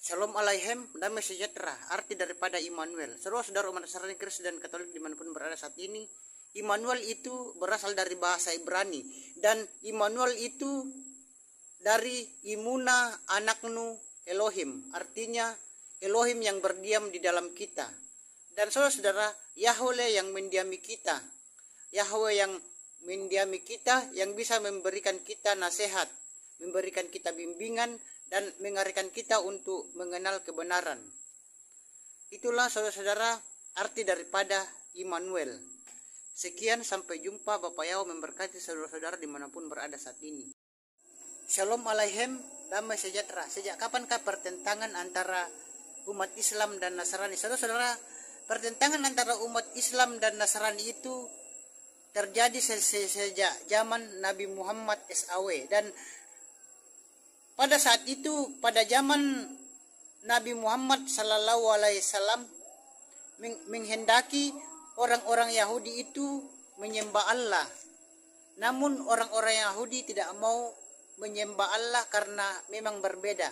Shalom Aleichem, damai sejahtera, arti daripada Immanuel. Saudara-saudara umat Nasrani, Kristen, dan Katolik dimanapun berada saat ini, Immanuel itu berasal dari bahasa Ibrani. Dan Immanuel itu dari Imuna Anaknu Elohim, artinya Elohim yang berdiam di dalam kita. Dan saudara-saudara, Yahweh yang mendiami kita, Yahweh yang mendiami kita, yang bisa memberikan kita nasihat, memberikan kita bimbingan, dan mengarahkan kita untuk mengenal kebenaran. Itulah saudara-saudara arti daripada Immanuel. Sekian, sampai jumpa. Bapak Yahweh memberkati saudara-saudara dimanapun berada saat ini. Shalom Aleichem, damai sejahtera. Sejak kapankah pertentangan antara umat Islam dan Nasrani? Saudara-saudara, pertentangan antara umat Islam dan Nasrani itu terjadi sejak zaman Nabi Muhammad SAW. Dan pada saat itu, pada zaman Nabi Muhammad SAW menghendaki orang-orang Yahudi itu menyembah Allah. Namun orang-orang Yahudi tidak mau menyembah Allah karena memang berbeda.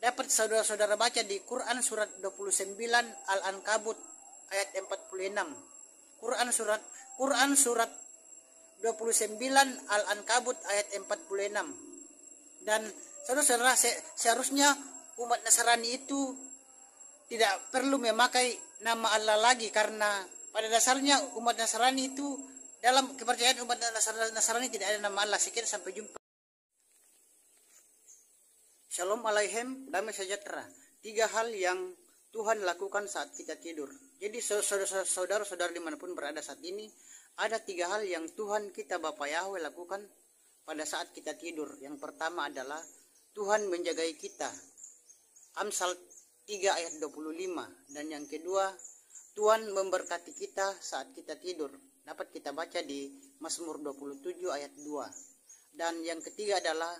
Dapat saudara-saudara baca di Quran surat 29 Al-Ankabut ayat 46. Quran surat 29 Al-Ankabut ayat 46. Dan saudara-saudara, seharusnya umat Nasrani itu tidak perlu memakai nama Allah lagi, karena pada dasarnya umat Nasrani itu, dalam kepercayaan umat Nasrani tidak ada nama Allah. Sekian, sampai jumpa. Shalom Aleichem, damai sejahtera. 3 hal yang Tuhan lakukan saat kita tidur. Jadi saudara-saudara dimanapun berada saat ini, ada 3 hal yang Tuhan kita Bapa Yahweh lakukan pada saat kita tidur. Yang pertama adalah Tuhan menjagai kita, Amsal 3 ayat 25. Dan yang kedua, Tuhan memberkati kita saat kita tidur. Dapat kita baca di Mazmur 27 ayat 2. Dan yang ketiga adalah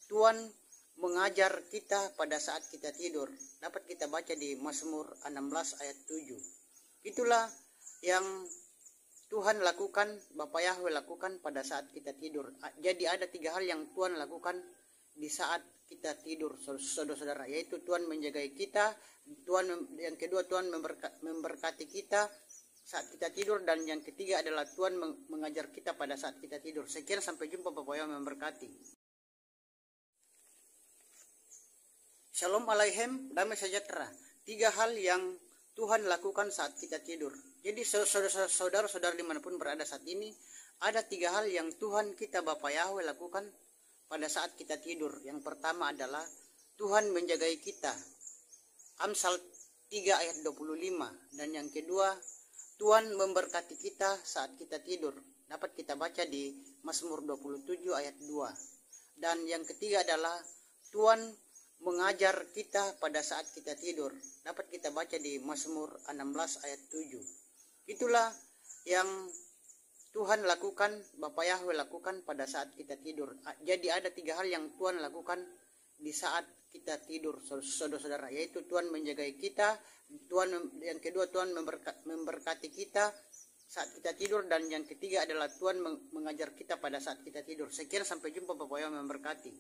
Tuhan mengajar kita pada saat kita tidur. Dapat kita baca di Mazmur 16 ayat 7. Itulah yang Tuhan lakukan, Bapak Yahweh lakukan pada saat kita tidur. Jadi ada 3 hal yang Tuhan lakukan di saat kita tidur, saudara-saudara, yaitu Tuhan menjagai kita, yang kedua Tuhan memberkati kita saat kita tidur, dan yang ketiga adalah Tuhan mengajar kita pada saat kita tidur. Sekian, sampai jumpa. Bapak Yahweh memberkati. Shalom Aleichem, damai sejahtera. 3 hal yang Tuhan lakukan saat kita tidur. Jadi saudara-saudara dimanapun berada saat ini, ada 3 hal yang Tuhan kita Bapa Yahweh lakukan pada saat kita tidur. Yang pertama adalah Tuhan menjagai kita, Amsal 3 ayat 25. Dan yang kedua, Tuhan memberkati kita saat kita tidur. Dapat kita baca di Mazmur 27 ayat 2. Dan yang ketiga adalah Tuhan mengajar kita pada saat kita tidur. Dapat kita baca di Mazmur 16 ayat 7. Itulah yang Tuhan lakukan, Bapak Yahweh lakukan pada saat kita tidur. Jadi ada 3 hal yang Tuhan lakukan di saat kita tidur, saudara-saudara, yaitu Tuhan menjagai kita, yang kedua Tuhan memberkati kita saat kita tidur, dan yang ketiga adalah Tuhan mengajar kita pada saat kita tidur. Sekian, sampai jumpa. Bapak Yahweh memberkati.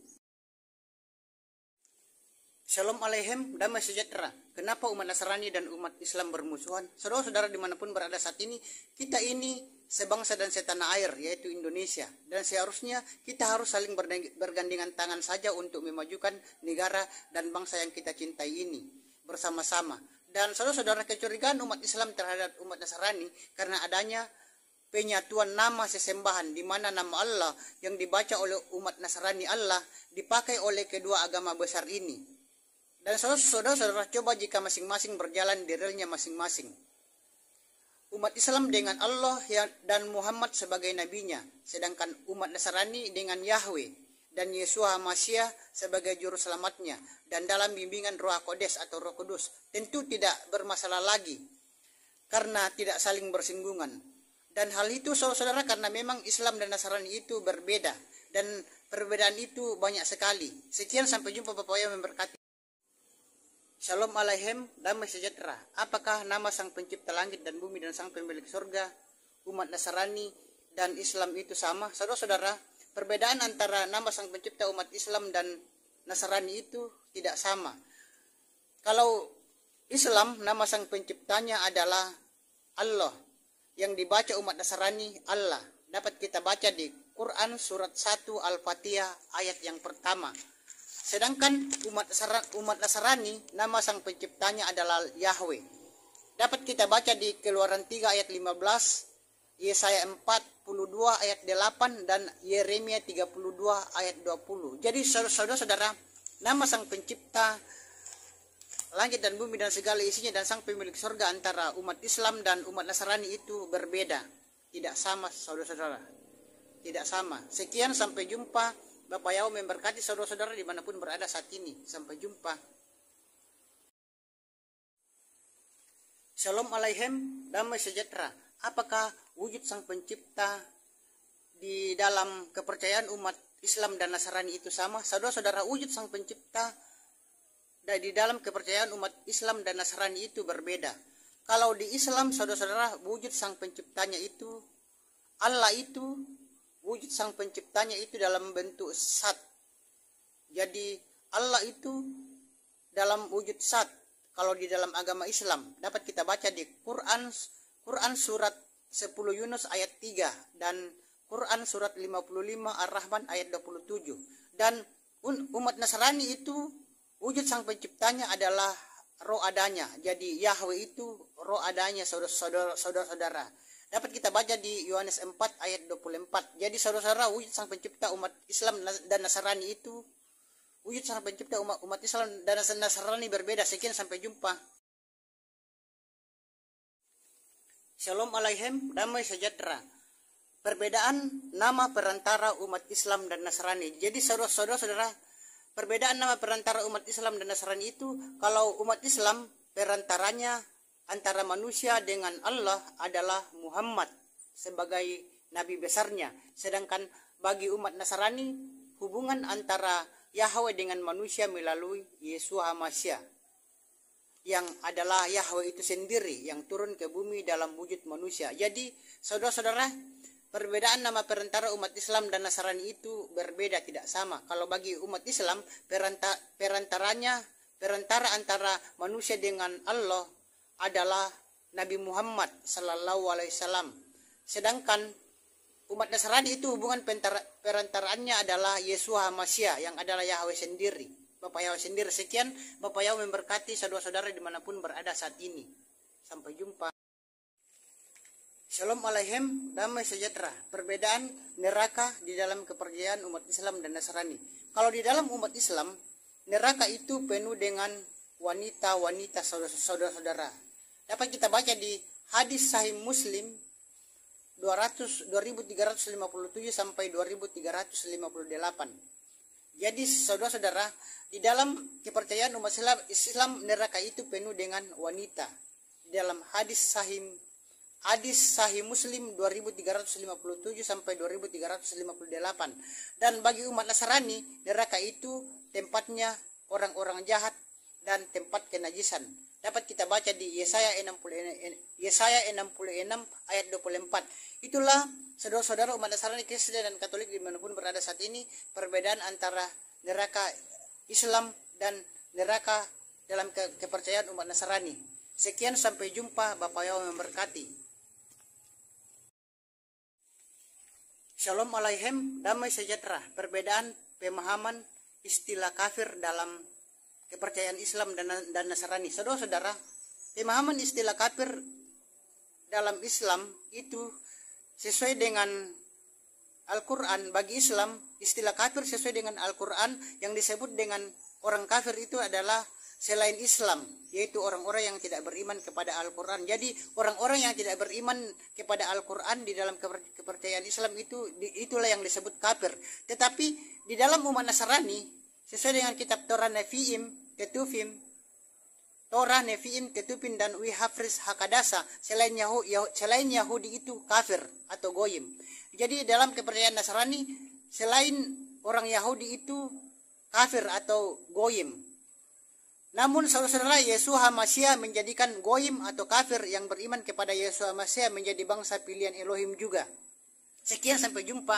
Shalom Aleichem, damai sejahtera. Kenapa umat Nasrani dan umat Islam bermusuhan? Saudara-saudara dimanapun berada saat ini, kita ini sebangsa dan setanah air, yaitu Indonesia. Dan seharusnya kita harus saling bergandengan tangan saja untuk memajukan negara dan bangsa yang kita cintai ini bersama-sama. Dan saudara-saudara, kecurigaan umat Islam terhadap umat Nasrani karena adanya penyatuan nama sesembahan, di mana nama Allah yang dibaca oleh umat Nasrani Allah dipakai oleh kedua agama besar ini. Dan saudara-saudara, coba jika masing-masing berjalan di relnya masing-masing. Umat Islam dengan Allah dan Muhammad sebagai nabinya, sedangkan umat Nasrani dengan Yahweh dan Yesua Mashiach sebagai juru selamatnya, dan dalam bimbingan Roh Kodes atau Roh Kudus, tentu tidak bermasalah lagi karena tidak saling bersinggungan. Dan hal itu saudara, karena memang Islam dan Nasrani itu berbeda, dan perbedaan itu banyak sekali. Sekian, sampai jumpa. Bapak Yahweh memberkati. Shalom Aleichem, damai sejahtera. Apakah nama Sang Pencipta langit dan bumi dan Sang Pemilik surga, umat Nasrani dan Islam itu sama? Saudara-saudara, perbedaan antara nama Sang Pencipta umat Islam dan Nasrani itu tidak sama. Kalau Islam, nama sang penciptanya adalah Allah. Yang dibaca umat Nasrani Allah. Dapat kita baca di Quran surat 1 Al-Fatihah ayat yang pertama. Sedangkan umat Nasrani, nama sang penciptanya adalah Yahweh. Dapat kita baca di Keluaran 3 ayat 15, Yesaya 42 ayat 8, dan Yeremia 32 ayat 20. Jadi saudara-saudara, nama sang pencipta langit dan bumi dan segala isinya dan sang pemilik surga antara umat Islam dan umat Nasrani itu berbeda. Tidak sama saudara-saudara. Tidak sama. Sekian, sampai jumpa. Bapak Yahweh memberkati saudara-saudara dimanapun berada saat ini. Sampai jumpa. Shalom Aleichem, damai sejahtera. Apakah wujud sang pencipta di dalam kepercayaan umat Islam dan Nasrani itu sama? Saudara-saudara, wujud sang pencipta di dalam kepercayaan umat Islam dan Nasrani itu berbeda. Kalau di Islam, saudara-saudara, wujud sang penciptanya itu, Allah itu, wujud sang penciptanya itu dalam bentuk zat. Jadi Allah itu dalam wujud zat. Kalau di dalam agama Islam, dapat kita baca di Quran surat 10 Yunus ayat 3 dan Quran surat 55 Ar-Rahman ayat 27. Dan umat Nasrani itu wujud sang penciptanya adalah roh adanya. Jadi Yahweh itu roh adanya saudara-saudara. Dapat kita baca di Yohanes 4 ayat 24. Jadi saudara-saudara, wujud sang pencipta umat Islam dan Nasrani itu, wujud sang pencipta umat Islam dan Nasrani berbeda. Sekian, sampai jumpa. Shalom Aleichem, damai sejahtera. Perbedaan nama perantara umat Islam dan Nasrani. Jadi saudara-saudara, perbedaan nama perantara umat Islam dan Nasrani itu, kalau umat Islam perantaranya antara manusia dengan Allah adalah Muhammad sebagai nabi besarnya. Sedangkan bagi umat Nasrani, hubungan antara Yahweh dengan manusia melalui Yesus HaMashiach, yang adalah Yahweh itu sendiri yang turun ke bumi dalam wujud manusia. Jadi saudara-saudara, perbedaan nama perantara umat Islam dan Nasrani itu berbeda, tidak sama. Kalau bagi umat Islam, perantara antara manusia dengan Allah adalah Nabi Muhammad sallallahu alaihi wasallam. Sedangkan umat Nasrani itu hubungan perantaraannya adalah Yesus HaMashiach, yang adalah Yahweh sendiri, Bapak Yahweh sendiri. Sekian, Bapak Yahweh memberkati saudara-saudara dimanapun berada saat ini. Sampai jumpa. Shalom Aleichem, damai sejahtera. Perbedaan neraka di dalam kepercayaan umat Islam dan Nasrani. Kalau di dalam umat Islam, neraka itu penuh dengan wanita-wanita saudara-saudara. Dapat kita baca di hadis Sahih Muslim 2357 sampai 2358. Jadi saudara-saudara, di dalam kepercayaan umat Islam, neraka itu penuh dengan wanita. Di dalam hadis Sahih Muslim 2357 sampai 2358. Dan bagi umat Nasrani, neraka itu tempatnya orang-orang jahat dan tempat kenajisan. Dapat kita baca di Yesaya 66 ayat 24. Itulah saudara-saudara umat Nasrani, Kristen dan Katolik dimanapun berada saat ini, perbedaan antara neraka Islam dan neraka dalam kepercayaan umat Nasrani. Sekian, sampai jumpa. Bapak Yahweh memberkati. Shalom Aleichem, damai sejahtera. Perbedaan pemahaman istilah kafir dalam kepercayaan Islam dan Nasrani. Saudara-saudara, pemahaman istilah kafir dalam Islam itu sesuai dengan Al-Quran. Bagi Islam, istilah kafir sesuai dengan Al-Quran. Yang disebut dengan orang kafir itu adalah selain Islam, yaitu orang-orang yang tidak beriman kepada Al-Quran. Jadi orang-orang yang tidak beriman kepada Al-Quran di dalam kepercayaan Islam itulah yang disebut kafir. Tetapi di dalam umat Nasrani, sesuai dengan kitab Torah, Nevi'im, Ketuvim, Torah, Nevi'im, Ketuvim, dan Wihafris Hakadasa, selain Yahudi itu kafir atau goyim. Jadi dalam kepercayaan Nasrani, selain orang Yahudi itu kafir atau goyim. Namun saudara-saudara, Yesus HaMashiach menjadikan goyim atau kafir yang beriman kepada Yesus HaMashiach menjadi bangsa pilihan Elohim juga. Sekian, sampai jumpa.